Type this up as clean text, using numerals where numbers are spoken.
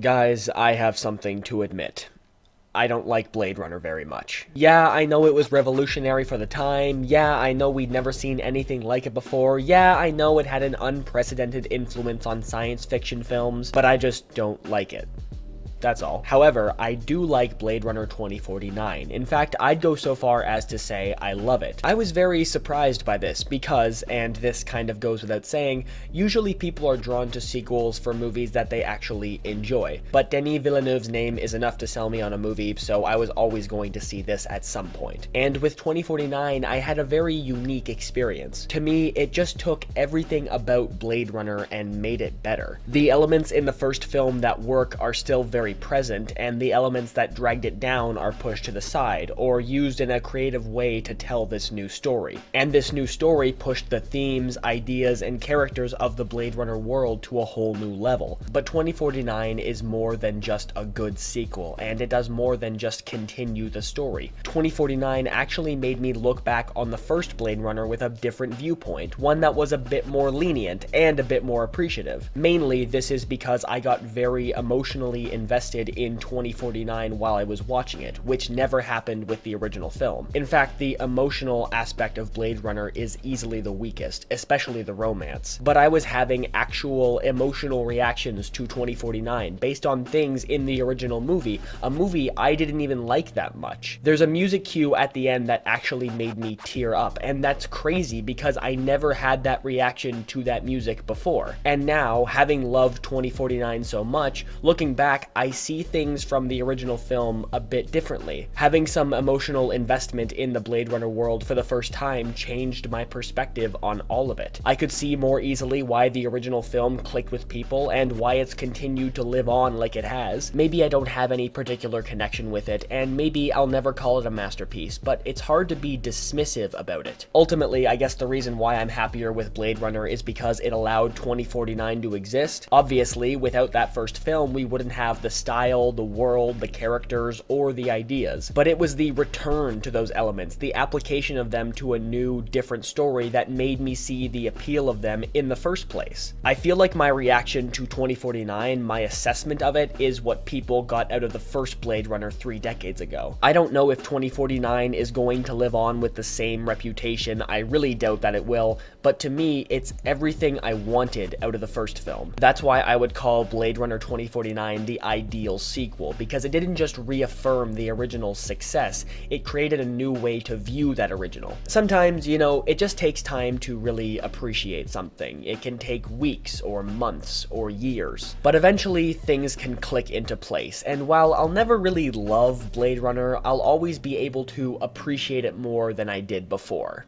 Guys, I have something to admit. I don't like Blade Runner very much. Yeah, I know it was revolutionary for the time. Yeah, I know we'd never seen anything like it before. Yeah, I know it had an unprecedented influence on science fiction films, but I just don't like it. That's all. However, I do like Blade Runner 2049. In fact, I'd go so far as to say I love it. I was very surprised by this because, and this kind of goes without saying, usually people are drawn to sequels for movies that they actually enjoy. But Denis Villeneuve's name is enough to sell me on a movie, so I was always going to see this at some point. And with 2049, I had a very unique experience. To me, it just took everything about Blade Runner and made it better. The elements in the first film that work are still very present, and the elements that dragged it down are pushed to the side, or used in a creative way to tell this new story. And this new story pushed the themes, ideas, and characters of the Blade Runner world to a whole new level. But 2049 is more than just a good sequel, and it does more than just continue the story. 2049 actually made me look back on the first Blade Runner with a different viewpoint, one that was a bit more lenient and a bit more appreciative. Mainly, this is because I got very emotionally invested in 2049 while I was watching it, which never happened with the original film. In fact, the emotional aspect of Blade Runner is easily the weakest, especially the romance. But I was having actual emotional reactions to 2049 based on things in the original movie, a movie I didn't even like that much. There's a music cue at the end that actually made me tear up, and that's crazy because I never had that reaction to that music before. And now, having loved 2049 so much, looking back, I see things from the original film a bit differently. Having some emotional investment in the Blade Runner world for the first time changed my perspective on all of it. I could see more easily why the original film clicked with people and why it's continued to live on like it has. Maybe I don't have any particular connection with it, and maybe I'll never call it a masterpiece, but it's hard to be dismissive about it. Ultimately, I guess the reason why I'm happier with Blade Runner is because it allowed 2049 to exist. Obviously, without that first film, we wouldn't have the style, the world, the characters, or the ideas. But it was the return to those elements, the application of them to a new, different story that made me see the appeal of them in the first place. I feel like my reaction to 2049, my assessment of it, is what people got out of the first Blade Runner 3 decades ago. I don't know if 2049 is going to live on with the same reputation, I really doubt that it will, but to me, it's everything I wanted out of the first film. That's why I would call Blade Runner 2049 the ideal sequel, because it didn't just reaffirm the original's success, it created a new way to view that original. Sometimes, you know, it just takes time to really appreciate something. It can take weeks or months or years, but eventually things can click into place, and while I'll never really love Blade Runner, I'll always be able to appreciate it more than I did before.